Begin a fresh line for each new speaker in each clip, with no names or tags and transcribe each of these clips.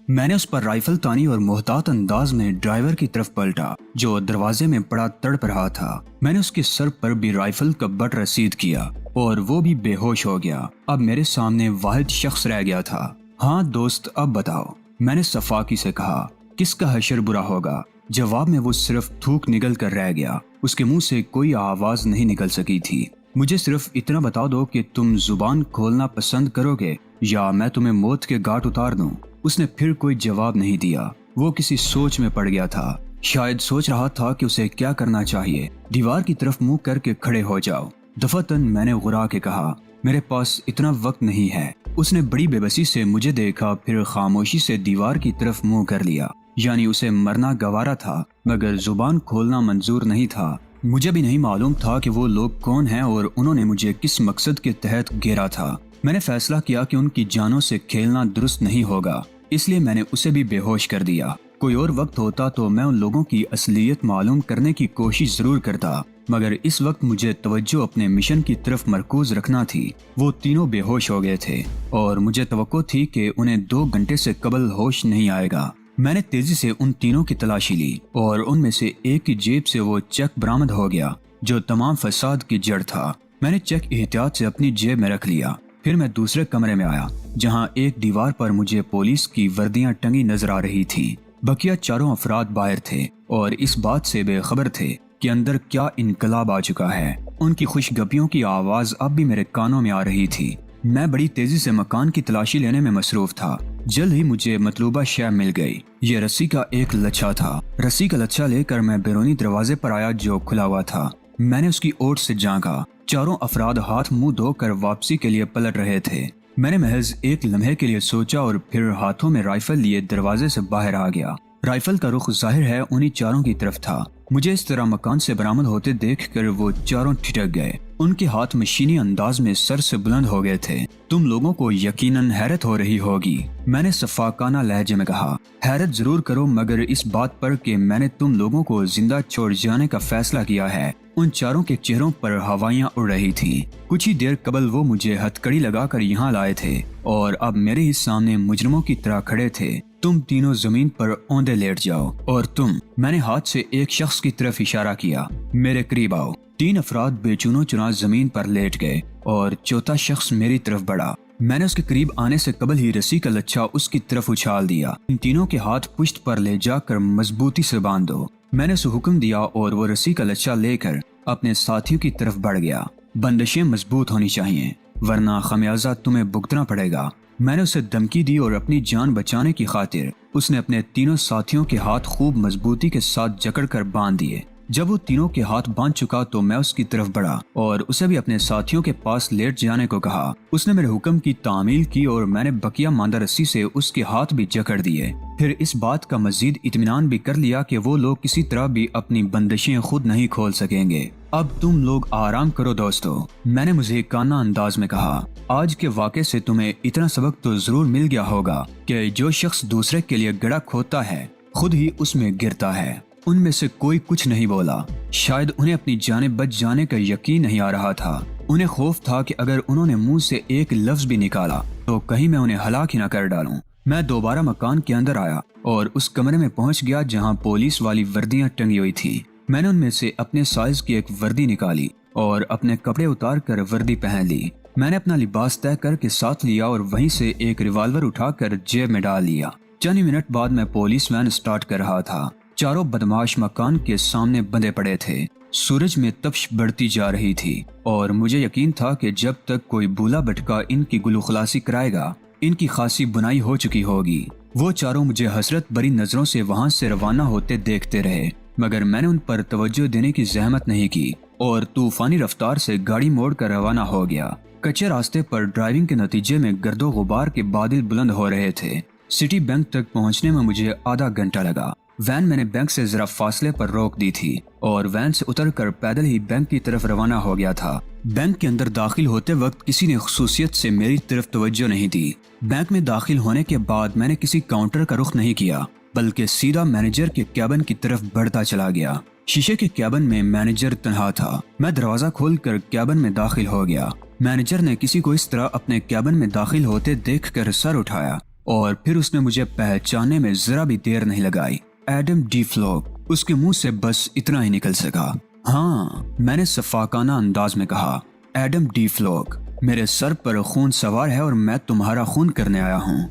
میں نے اس پر رائفل تانی اور محتاط انداز میں ڈرائیور کی طرف پلٹا جو دروازے میں پڑا تڑپ رہا تھا۔ میں نے اس کے سر پر بھی رائفل کا بٹ رسید کیا اور وہ بھی بے ہوش ہو گیا۔ اب میرے سامنے واحد شخص رہ گیا تھا۔ ہاں دوست، اب بتاؤ، میں نے صفاقی سے کہا، کس کا حشر برا ہوگا؟ جواب میں وہ صرف تھوک نگل کر رہ گیا۔ اس کے منہ سے کوئی آواز نہیں نکل سکی تھی۔ مجھے صرف اتنا بتا دو کہ تم زبان کھولنا پسند کرو گے یا میں تمہیں موت کے گھاٹ اتار دوں۔ اس نے پھر کوئی جواب نہیں دیا۔ وہ کسی سوچ میں پڑ گیا تھا، شاید سوچ رہا تھا کہ اسے کیا کرنا چاہیے۔ دیوار کی طرف منہ کر کے کھڑے ہو جاؤ، دفعتاً میں نے غرا کے کہا، میرے پاس اتنا وقت نہیں ہے۔ اس نے بڑی بے بسی سے مجھے دیکھا، پھر خاموشی سے دیوار کی طرف منہ کر لیا۔ یعنی اسے مرنا گوارا تھا مگر زبان کھولنا منظور نہیں تھا۔ مجھے بھی نہیں معلوم تھا کہ وہ لوگ کون ہیں اور انہوں نے مجھے کس مقصد کے تحت گھیرا تھا۔ میں نے فیصلہ کیا کہ ان کی جانوں سے کھیلنا درست نہیں ہوگا، اس لیے میں نے اسے بھی بے ہوش کر دیا۔ کوئی اور وقت ہوتا تو میں ان لوگوں کی اصلیت معلوم کرنے کی کوشش ضرور کرتا، مگر اس وقت مجھے توجہ اپنے مشن کی طرف مرکوز رکھنا تھی۔ وہ تینوں بے ہوش ہو گئے تھے اور مجھے توقع تھی کہ انہیں 2 گھنٹے سے قبل ہوش نہیں آئے گا۔ میں نے تیزی سے ان تینوں کی تلاشی لی اور ان میں سے ایک کی جیب سے وہ چیک برآمد ہو گیا جو تمام فساد کی جڑ تھا۔ میں نے چیک احتیاط سے اپنی جیب میں رکھ لیا۔ پھر میں دوسرے کمرے میں آیا جہاں ایک دیوار پر مجھے پولیس کی وردیاں ٹنگی نظر آ رہی تھی۔ بقیہ چاروں افراد باہر تھے اور اس بات سے بے خبر تھے کہ اندر کیا انقلاب آ چکا ہے۔ ان کی خوش گپیوں کی آواز اب بھی میرے کانوں میں آ رہی تھی۔ میں بڑی تیزی سے مکان کی تلاشی لینے میں مصروف تھا۔ جلد ہی مجھے مطلوبہ شے مل گئی۔ یہ رسی کا ایک لچھا تھا۔ رسی کا لچھا لے کر میں بیرونی دروازے پر آیا جو کھلا ہوا تھا۔ میں نے اس کی اوٹ سے جھانکا۔ چاروں افراد ہاتھ منہ دھو کر واپسی کے لیے پلٹ رہے تھے۔ میں نے محض ایک لمحے کے لیے سوچا اور پھر ہاتھوں میں رائفل لیے دروازے سے باہر آ گیا۔ رائفل کا رخ ظاہر ہے انہی چاروں کی طرف تھا۔ مجھے اس طرح مکان سے برآمد ہوتے دیکھ کر وہ چاروں ٹھٹک گئے۔ ان کے ہاتھ مشینی انداز میں سر سے بلند ہو گئے تھے۔ تم لوگوں کو یقیناً حیرت ہو رہی ہوگی، میں نے صفاقانہ لہجے میں کہا۔ حیرت ضرور کرو مگر اس بات پر کہ میں نے تم لوگوں کو زندہ چھوڑ جانے کا فیصلہ کیا ہے۔ ان چاروں کے چہروں پر ہوائیاں اڑ رہی تھی۔ کچھ ہی دیر قبل وہ مجھے ہتھکڑی لگا کر یہاں لائے تھے اور اب میرے ہی سامنے مجرموں کی طرح کھڑے تھے۔ تم تینوں زمین پر اوندے لیٹ جاؤ اور تم، میں نے ہاتھ سے ایک شخص کی طرف اشارہ کیا، میرے قریب آؤ۔ 3 افراد بے چونو چنا زمین پر لیٹ گئے اور چوتھا شخص میری طرف بڑھا۔ میں نے اس کے قریب آنے سے قبل ہی رسی کا لچھا اس کی طرف اچھال دیا۔ ان تینوں کے ہاتھ پشت پر لے جا کر مضبوطی سے باندھ دو۔ میں نے اسے حکم دیا اور وہ رسی کا لچھا لے کر اپنے ساتھیوں کی طرف بڑھ گیا۔ بندشیں مضبوط ہونی چاہیے ورنہ خمیازہ تمہیں بھگتنا پڑے گا۔ میں نے اسے دھمکی دی اور اپنی جان بچانے کی خاطر اس نے اپنے تینوں ساتھیوں کے ہاتھ خوب مضبوطی کے ساتھ جکڑ کر باندھ دیے۔ جب وہ تینوں کے ہاتھ باندھ چکا تو میں اس کی طرف بڑھا اور اسے بھی اپنے ساتھیوں کے پاس لیٹ جانے کو کہا۔ اس نے میرے حکم کی تعمیل کی اور میں نے بقیہ ماندہ رسی سے اس کے ہاتھ بھی جکڑ دیے۔ پھر اس بات کا مزید اطمینان بھی کر لیا کہ وہ لوگ کسی طرح بھی اپنی بندشیں خود نہیں کھول سکیں گے۔ اب تم لوگ آرام کرو دوستو، میں نے مضحکانہ انداز میں کہا۔ آج کے واقعے سے تمہیں اتنا سبق تو ضرور مل گیا ہوگا کہ جو شخص دوسرے کے لیے گڑھا کھودتا ہے خود ہی اس میں گرتا ہے۔ ان میں سے کوئی کچھ نہیں بولا۔ شاید انہیں اپنی جانیں بچ جانے کا یقین نہیں آ رہا تھا۔ انہیں خوف تھا کہ اگر انہوں نے منہ سے ایک لفظ بھی نکالا تو کہیں میں انہیں ہلاک ہی نہ کر ڈالوں۔ میں دوبارہ مکان کے اندر آیا اور اس کمرے میں پہنچ گیا جہاں پولیس والی وردیاں ٹنگی ہوئی تھی۔ میں نے ان میں سے اپنے سائز کی ایک وردی نکالی اور اپنے کپڑے اتار کر وردی پہن لی۔ میں نے اپنا لباس طے کر کے ساتھ لیا اور وہیں سے ایک ریوالور اٹھا کر جیب میں ڈال لیا۔ چند منٹ بعد میں پولیس وین سٹارٹ کر رہا تھا۔ چاروں بدماش مکان کے سامنے بندھے پڑے تھے۔ سورج میں تپش بڑھتی جا رہی تھی اور مجھے یقین تھا کہ جب تک کوئی بولا بٹکا ان کی گلو خلاصی کرائے گا ان کی خاصی بنائی ہو چکی ہوگی۔ وہ چاروں مجھے حسرت بری نظروں سے وہاں سے روانہ ہوتے دیکھتے رہے مگر میں نے ان پر توجہ دینے کی زحمت نہیں کی اور طوفانی رفتار سے گاڑی موڑ کر روانہ ہو گیا۔ کچے راستے پر ڈرائیونگ کے نتیجے میں گرد و غبار کے بادل بلند ہو رہے تھے۔ سٹی بینک تک پہنچنے میں مجھے آدھا گھنٹہ لگا۔ وین میں نے بینک سے ذرا فاصلے پر روک دی تھی اور وین سے اتر کر پیدل ہی بینک کی طرف روانہ ہو گیا تھا۔ بینک کے اندر داخل ہوتے وقت کسی نے خصوصیت سے میری طرف توجہ نہیں دی۔ بینک میں داخل ہونے کے بعد میں نے کسی کاؤنٹر کا رخ نہیں کیا بلکہ سیدھا مینیجر کے کیبن کی طرف بڑھتا چلا گیا۔ شیشے کے کیبن میں مینیجر تنہا تھا۔ میں دروازہ کھول کر کیبن میں داخل ہو گیا۔ مینیجر نے کسی کو اس طرح اپنے کیبن میں داخل ہوتے دیکھ کر سر اٹھایا۔ اور پھر اس نے مجھے پہچاننے میں ذرا بھی دیر نہیں لگائی۔ Adam D flock. اس کے منہ سے بس اتنا ہی نکل سکا۔ ہاں، میں نے شفاقانہ انداز میں کہا، ایڈم ڈی فلوک، میرے سر پر خون سوار ہے اور میں تمہارا خون کرنے آیا ہوں۔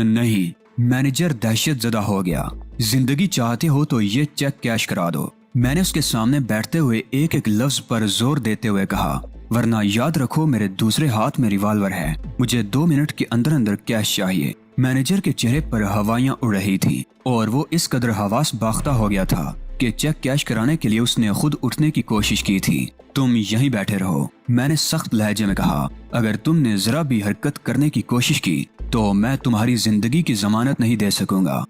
نہیں۔ مینیجر دہشت زدہ ہو گیا۔ زندگی چاہتے ہو تو یہ چیک کیش کرا دو۔ میں نے اس کے سامنے بیٹھتے ہوئے ایک ایک لفظ پر زور دیتے ہوئے کہا، ورنہ یاد رکھو میرے دوسرے ہاتھ میں ریوالور ہے، مجھے 2 منٹ کے اندر اندر کیش چاہیے۔ مینیجر کے چہرے پر ہوائیاں اڑ رہی تھی اور وہ اس قدر حواس باختہ ہو گیا تھا کہ چیک کیش کرانے کے لیے اس نے خود اٹھنے کی کوشش کی تھی۔ تم یہیں بیٹھے رہو، میں نے سخت لہجے میں کہا، اگر تم نے ذرا بھی حرکت کرنے کی کوشش کی تو میں تمہاری زندگی کی ضمانت نہیں دے سکوں گا۔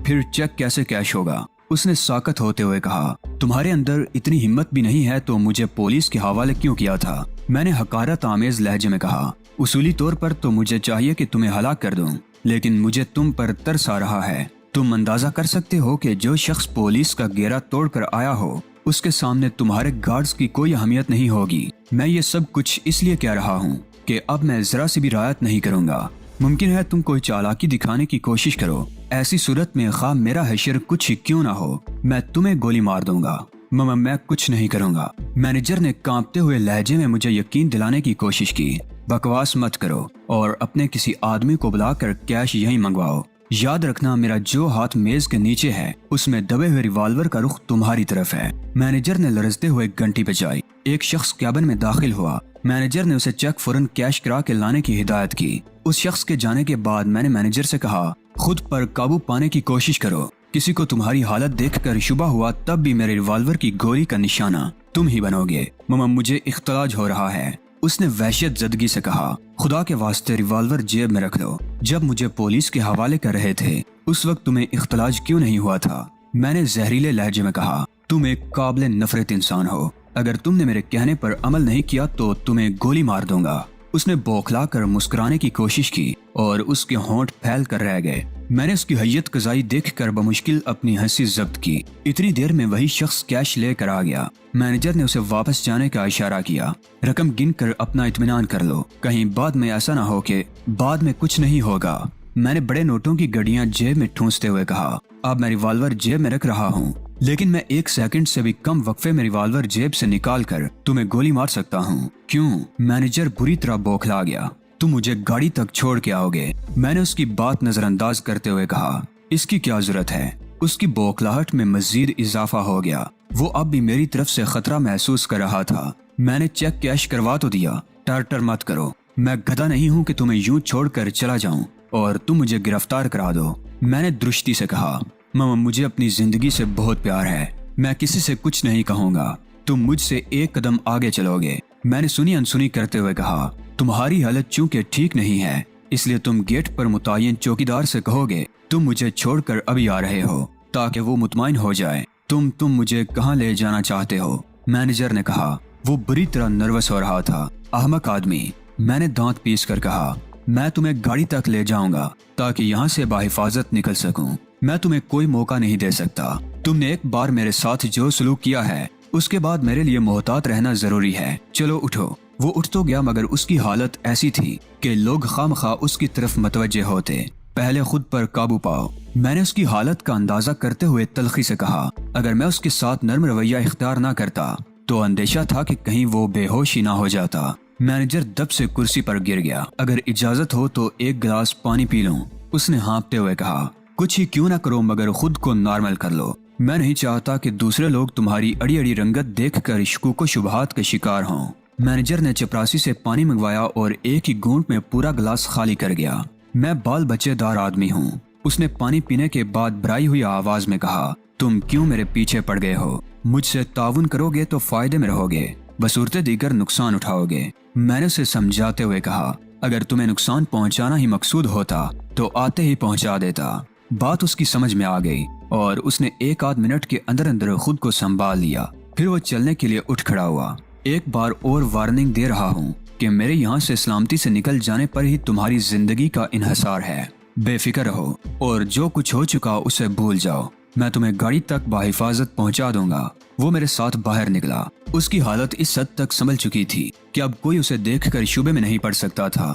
پھر چیک کیسے کیش ہوگا؟ اس نے ساکت ہوتے ہوئے کہا، تمہارے اندر اتنی ہمت بھی نہیں ہے تو مجھے پولیس کے حوالے کیوں کیا تھا؟ میں نے حقارت آمیز لہجے میں کہا، اصولی طور پر تو مجھے چاہیے کہ تمہیں ہلاک کر دوں، لیکن مجھے تم پر ترس آ رہا ہے۔ تم اندازہ کر سکتے ہو کہ جو شخص پولیس کا گھیرا توڑ کر آیا ہو اس کے سامنے تمہارے گارڈز کی کوئی اہمیت نہیں ہوگی۔ میں یہ سب کچھ اس لیے کہہ رہا ہوں کہ اب میں ذرا سی بھی رعایت نہیں کروں گا۔ ممکن ہے تم کوئی چالاکی دکھانے کی کوشش کرو، ایسی صورت میں خواہ میرا حشر کچھ ہی کیوں نہ ہو میں تمہیں گولی مار دوں گا۔ میں کچھ نہیں کروں گا۔ مینیجر نے کانپتے ہوئے لہجے میں مجھے یقین دلانے کی کوشش کی، بکواس مت کرو اور اپنے کسی آدمی کو بلا کر کیش یہیں منگواؤ۔ یاد رکھنا میرا جو ہاتھ میز کے نیچے ہے اس میں دبے ہوئے ریوالور کا رخ تمہاری طرف ہے۔ مینیجر نے لرزتے ہوئے گھنٹی بجائی۔ ایک شخص کیبن میں داخل ہوا۔ مینیجر نے اسے چیک فوراً کیش کرا کے لانے کی ہدایت کی۔ اس شخص کے جانے کے بعد میں نے مینیجر سے کہا، خود پر قابو پانے کی کوشش کرو، کسی کو تمہاری حالت دیکھ کر شبہ ہوا تب بھی میرے ریوالور کی گولی کا نشانہ تم ہی بنو گے۔ مجھے اختلاج ہو رہا ہے، اس نے وحشت زدگی سے کہا، خدا کے واسطے ریوالور جیب میں رکھ لو۔ جب مجھے پولیس کے حوالے کر رہے تھے اس وقت تمہیں اختلاج کیوں نہیں ہوا تھا؟ میں نے زہریلے لہجے میں کہا، تم ایک قابل نفرت انسان ہو، اگر تم نے میرے کہنے پر عمل نہیں کیا تو تمہیں گولی مار دوں گا۔ اس نے بوکھلا کر مسکرانے کی کوشش کی اور اس کے ہونٹ پھیل کر رہ گئے۔ میں نے اس کی حیت قضائی دیکھ کر بمشکل اپنی ہنسی ضبط کی۔ اتنی دیر میں وہی شخص کیش لے کر آ گیا۔ مینیجر نے اسے واپس جانے کا اشارہ کیا، رقم گن کر اپنا اطمینان کر لو، کہیں بعد میں ایسا نہ ہو کہ بعد میں کچھ نہیں ہوگا۔ میں نے بڑے نوٹوں کی گڈیاں جیب میں ٹھونستے ہوئے کہا، اب میں ریوالور جیب میں رکھ رہا ہوں، لیکن میں 1 سیکنڈ سے بھی کم وقفے میں ریوالور جیب سے نکال کر تمہیں گولی مار سکتا ہوں۔ کیوں؟ مینیجر بری طرح بوکھلا گیا۔ تم مجھے گاڑی تک چھوڑ کے آؤ گے؟ میں نے اس کی بات نظر انداز کرتے ہوئے کہا، اس کی کیا ضرورت ہے؟ اس کی بوکھلاہٹ میں مزید اضافہ ہو گیا۔ وہ اب بھی میری طرف سے خطرہ محسوس کر رہا تھا۔ میں نے چیک کیش کروا تو دیا، ٹر مت کرو، میں گدھا نہیں ہوں کہ تمہیں یوں چھوڑ کر چلا جاؤں اور تم مجھے گرفتار کرا دو۔ میں نے درستی سے کہا، مجھے اپنی زندگی سے بہت پیار ہے، میں کسی سے کچھ نہیں کہوں گا، تم مجھ سے 1 قدم آگے چلو گے۔ میں نے سنی انسنی کرتے ہوئے کہا، تمہاری حالت چونکہ ٹھیک نہیں ہے اس لیے تم گیٹ پر متعین چوکیدار سے کہو گے تم مجھے چھوڑ کر ابھی آ رہے ہو تاکہ وہ مطمئن ہو جائے۔ تم مجھے کہاں لے جانا چاہتے ہو؟ مینیجر نے کہا۔ وہ بری طرح نروس ہو رہا تھا۔ احمق آدمی، میں نے دانت پیس کر کہا، میں تمہیں گاڑی تک لے جاؤں گا تاکہ یہاں سے بحفاظت نکل سکوں۔ میں تمہیں کوئی موقع نہیں دے سکتا۔ تم نے ایک بار میرے ساتھ جو سلوک کیا ہے اس کے بعد میرے لیے محتاط رہنا ضروری ہے۔ چلو اٹھو۔ وہ اٹھ تو گیا مگر اس کی حالت ایسی تھی کہ لوگ خواہ اس کی طرف متوجہ ہوتے۔ پہلے خود پر قابو پاؤ۔ میں نے اس کی حالت کا اندازہ کرتے ہوئے تلخی سے کہا، اگر میں اس کے ساتھ نرم رویہ اختیار نہ کرتا تو اندیشہ تھا کہ کہیں وہ بے ہوش ہی نہ ہو جاتا۔ مینیجر دب سے کرسی پر گر گیا۔ اگر اجازت ہو تو 1 گلاس پانی پی لوں؟ اس نے ہانپتے ہوئے کہا۔ کچھ ہی کیوں نہ کرو مگر خود کو نارمل کر لو۔ میں نہیں چاہتا کہ دوسرے لوگ تمہاری اڑی اڑی رنگت دیکھ کر شکوک و شبہات کے شکار ہوں۔ مینیجر نے چپراسی سے پانی منگوایا اور ایک ہی گھونٹ میں پورا گلاس خالی کر گیا۔ میں بال بچے دار آدمی ہوں۔ اس نے پانی پینے کے بعد بھرائی ہوئی آواز میں کہا، تم کیوں میرے پیچھے پڑ گئے ہو؟ مجھ سے تعاون کرو گے تو فائدے میں رہو گے، بصورت دیگر نقصان اٹھاؤ گے۔ میں نے اسے سمجھاتے ہوئے کہا، اگر تمہیں نقصان پہنچانا ہی مقصود ہوتا تو آتے ہی پہنچا دیتا۔ بات اس کی سمجھ میں آ گئی اور اس نے 1 آدھ منٹ کے اندر اندر خود کو سنبھال لیا۔ پھر وہ چلنے کے لیے اٹھ کھڑا ہوا۔ ایک بار اور وارننگ دے رہا ہوں کہ میرے یہاں سے سلامتی سے نکل جانے پر ہی تمہاری زندگی کا انحصار ہے۔ بے فکر رہو اور جو کچھ ہو چکا اسے بھول جاؤ۔ میں تمہیں گاڑی تک بحفاظت پہنچا دوں گا۔ وہ میرے ساتھ باہر نکلا۔ اس کی حالت اس حد تک سنبھل چکی تھی کہ اب کوئی اسے دیکھ کر شبے میں نہیں پڑ سکتا تھا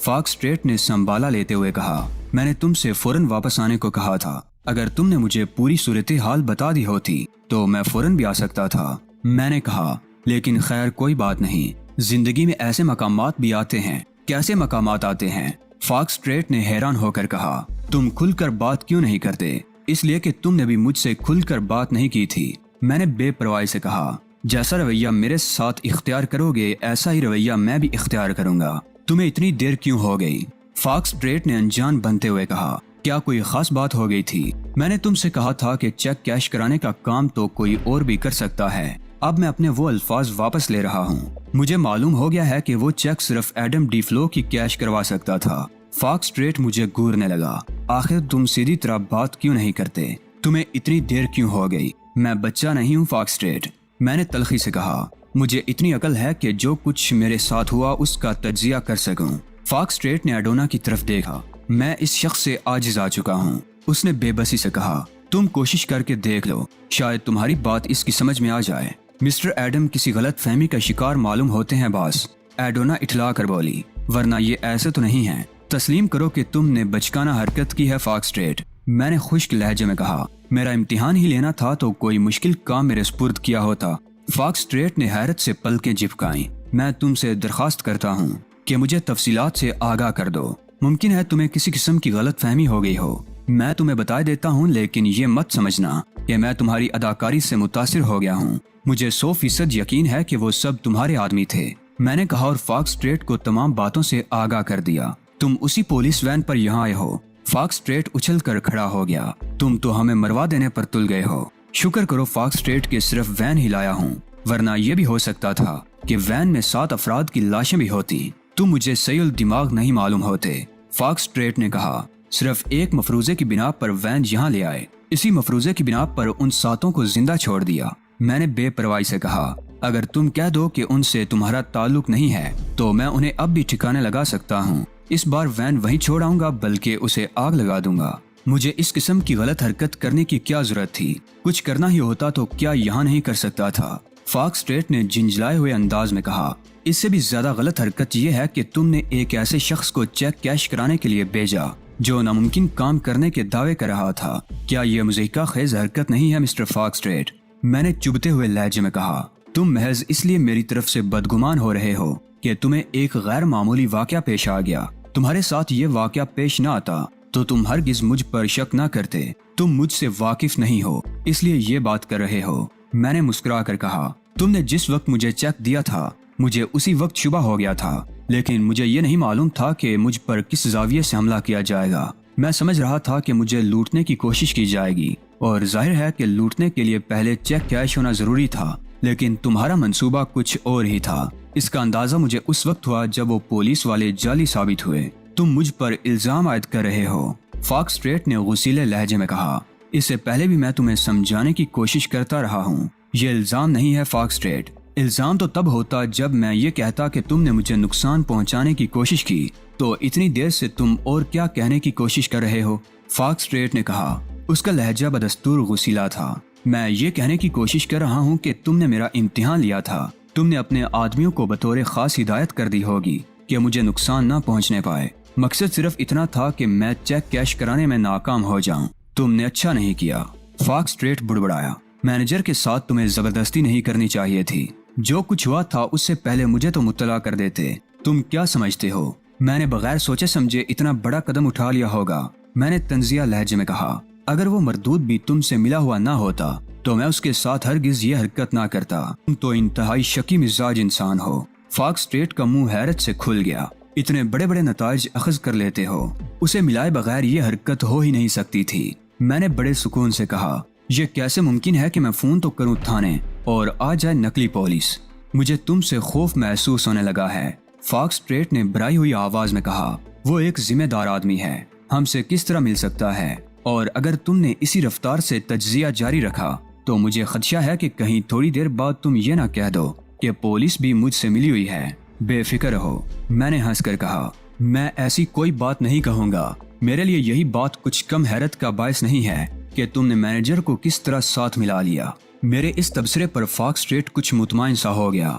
فاکس اسٹریٹ نے سنبھالا لیتے ہوئے کہا، میں نے تم سے فوراً واپس آنے کو کہا تھا۔ اگر تم نے مجھے پوری صورتحال بتا دی ہوتی تو میں فوراً بھی آ سکتا تھا۔ میں نے کہا، لیکن خیر کوئی بات نہیں، زندگی میں ایسے مقامات بھی آتے ہیں۔ کیسے مقامات آتے ہیں؟ فاکس اسٹریٹ نے حیران ہو کر کہا، تم کھل کر بات کیوں نہیں کرتے؟ اس لیے کہ تم نے بھی مجھ سے کھل کر بات نہیں کی تھی۔ میں نے بے پرواہی سے کہا، جیسا رویہ میرے ساتھ اختیار کرو گے ایسا ہی رویہ میں بھی اختیار کروں گا۔ تمہیں اتنی دیر کیوں ہو گئی؟ فاکس اسٹریٹ نے انجان بنتے ہوئے کہا، کیا کوئی خاص بات ہو گئی تھی؟ میں نے تم سے کہا تھا کہ چیک کیش کرانے کا کام تو کوئی اور بھی کر سکتا ہے۔ اب میں اپنے وہ الفاظ واپس لے رہا ہوں۔ مجھے معلوم ہو گیا ہے کہ وہ چیک صرف ایڈم ڈی فلو کی کیش کروا سکتا تھا۔ فاکس اسٹریٹ مجھے گورنے لگا، آخر تم سیدھی طرح بات کیوں نہیں کرتے؟ تمہیں اتنی دیر کیوں ہو گئی؟ میں بچہ نہیں ہوں فاکس اسٹریٹ، میں نے تلخی سے کہا۔ مجھے اتنی عقل ہے کہ جو کچھ میرے ساتھ ہوا اس کا تجزیہ کر سکوں۔ فاکس اسٹریٹ نے ایڈونا کی طرف دیکھا۔ میں اس شخص سے عاجز آ چکا ہوں، اس نے بے بسی سے کہا۔ تم کوشش کر کے دیکھ لو، شاید تمہاری بات اس کی سمجھ میں آ جائے۔ مسٹر ایڈم کسی غلط فہمی کا شکار معلوم ہوتے ہیں باس، ایڈونا اٹھلا کر بولی، ورنہ یہ ایسے تو نہیں ہے۔ تسلیم کرو کہ تم نے بچکانہ حرکت کی ہے فاکس اسٹریٹ، میں نے خشک لہجے میں کہا۔ میرا امتحان ہی لینا تھا تو کوئی مشکل کام میرے سپرد کیا ہوتا۔ فاکس اسٹریٹ نے حیرت سے پلکیں جھپکائیں۔ میں تم سے درخواست کرتا ہوں کہ مجھے تفصیلات سے آگاہ کر دو۔ ممکن ہے تمہیں کسی قسم کی غلط فہمی ہو گئی ہو، میں تمہیں بتا دیتا ہوں، لیکن یہ مت سمجھنا کہ میں تمہاری اداکاری سے متاثر ہو گیا ہوں۔ مجھے 100% یقین ہے کہ وہ سب تمہارے آدمی تھے، میں نے کہا اور فاکس اسٹریٹ کو تمام باتوں سے آگاہ کر دیا۔ تم اسی پولیس وین پر یہاں آئے ہو؟ فاکس اسٹریٹ اچھل کر کھڑا ہو گیا۔ تم تو ہمیں مروا دینے پر تل گئے ہو۔ شکر کرو فاکس اسٹریٹ کے صرف وین ہی لایا ہوں، ورنہ یہ بھی ہو سکتا تھا کہ وین میں 7 افراد کی لاشیں بھی ہوتی۔ تم مجھے صحیح الدماغ نہیں معلوم ہوتے، فاکس اسٹریٹ نے کہا۔ صرف ایک مفروضے کی بنا پر وین یہاں لے آئے، اسی مفروضے کی بنا پر ان 7 کو زندہ چھوڑ دیا، میں نے بے پرواہی سے کہا۔ اگر تم کہہ دو کہ ان سے تمہارا تعلق نہیں ہے تو میں انہیں اب بھی ٹھکانے لگا سکتا ہوں۔ اس بار وین وہیں چھوڑ آؤں گا بلکہ اسے آگ لگا دوں گا۔ مجھے اس قسم کی غلط حرکت کرنے کی کیا ضرورت تھی؟ کچھ کرنا ہی ہوتا تو کیا یہاں نہیں کر سکتا تھا؟ فاکس اسٹریٹ نے جھنجھلائے ہوئے انداز میں کہا۔ اس سے بھی زیادہ غلط حرکت یہ ہے کہ تم نے ایک ایسے شخص کو چیک کیش کرانے کے لیے بھیجا جو ناممکن کام کرنے کے دعوے کر رہا تھا۔ کیا یہ مضحکہ خیز حرکت نہیں ہے مسٹر فاکس اسٹریٹ؟ میں نے چبھتے ہوئے لہجے میں کہا۔ تم محض اس لیے میری طرف سے بدگمان ہو رہے ہو کہ تمہیں ایک غیر معمولی واقعہ پیش آ گیا۔ تمہارے ساتھ یہ واقعہ پیش نہ آتا تو تم ہرگز مجھ پر شک نہ کرتے۔ تم مجھ سے واقف نہیں ہو اس لیے یہ بات کر رہے ہو، میں نے مسکرا کر کہا۔ تم نے جس وقت مجھے چیک دیا تھا مجھے اسی وقت شبہ ہو گیا تھا، لیکن مجھے یہ نہیں معلوم تھا کہ مجھ پر کس زاویے سے حملہ کیا جائے گا۔ میں سمجھ رہا تھا کہ مجھے لوٹنے کی کوشش کی جائے گی، اور ظاہر ہے کہ لوٹنے کے لیے پہلے چیک کیش ہونا ضروری تھا، لیکن تمہارا منصوبہ کچھ اور ہی تھا۔ اس کا اندازہ مجھے اس وقت ہوا جب وہ پولیس والے جعلی ثابت ہوئے۔ تم مجھ پر الزام عائد کر رہے ہو، فاکس اسٹریٹ نے غصیلے لہجے میں کہا۔ اس سے پہلے بھی میں تمہیں سمجھانے کی کوشش کرتا رہا ہوں، یہ الزام نہیں ہے فاکس اسٹریٹ۔ الزام تو تب ہوتا جب میں یہ کہتا کہ تم نے مجھے نقصان پہنچانے کی کوشش کی، تو اتنی دیر سے تم اور کیا کہنے کی کوشش کر رہے ہو؟ فاکس اسٹریٹ نے کہا۔ اس کا لہجہ بدستور غصیلا تھا۔ میں یہ کہنے کی کوشش کر رہا ہوں کہ تم نے میرا امتحان لیا تھا، تم نے اپنے آدمیوں کو بطور خاص ہدایت کر دی ہوگی کہ مجھے نقصان نہ پہنچنے پائے۔ مقصد صرف اتنا تھا کہ میں چیک کیش کرانے میں ناکام ہو جاؤں۔ تم نے اچھا نہیں کیا، فاکس اسٹریٹ بڑبڑایا۔ مینیجر کے ساتھ تمہیں زبردستی نہیں کرنی چاہیے تھی، جو کچھ ہوا تھا اس سے پہلے مجھے تو مطلع کر دیتے۔ تم کیا سمجھتے ہو میں نے بغیر سوچے سمجھے اتنا بڑا قدم اٹھا لیا ہوگا؟ میں نے طنزیہ لہجے میں کہا۔ اگر وہ مردود بھی تم سے ملا ہوا نہ ہوتا تو میں اس کے ساتھ ہرگز یہ حرکت نہ کرتا۔ تم تو انتہائی شکی مزاج انسان ہو۔ فاکس اسٹریٹ کا منہ حیرت سے کھل گیا۔ اتنے بڑے بڑے نتائج اخذ کر لیتے ہو، اسے ملائے بغیر یہ حرکت ہو ہی نہیں سکتی تھی۔ میں نے بڑے سکون سے کہا، یہ کیسے ممکن ہے کہ میں فون تو کروں تھانے اور آ جائے نقلی پولیس؟ مجھے تم سے خوف محسوس ہونے لگا ہے، فاکس اسٹریٹ نے بھرائی ہوئی آواز میں کہا۔ وہ ایک ذمہ دار آدمی ہے، ہم سے کس طرح مل سکتا ہے؟ اور اگر تم نے اسی رفتار سے تجزیہ جاری رکھا تو مجھے خدشہ ہے کہ کہیں تھوڑی دیر بعد تم یہ نہ کہہ دو کہ پولیس بھی مجھ سے ملی ہوئی ہے۔ بے فکر ہو، میں نے ہنس کر کہا۔ میں ایسی کوئی بات نہیں کہوں گا۔ میرے لیے یہی بات کچھ کم حیرت کا باعث نہیں ہے کہ تم نے مینیجر کو کس طرح ساتھ ملا لیا۔ میرے اس تبصرے پر فاکس اسٹریٹ کچھ مطمئن سا ہو گیا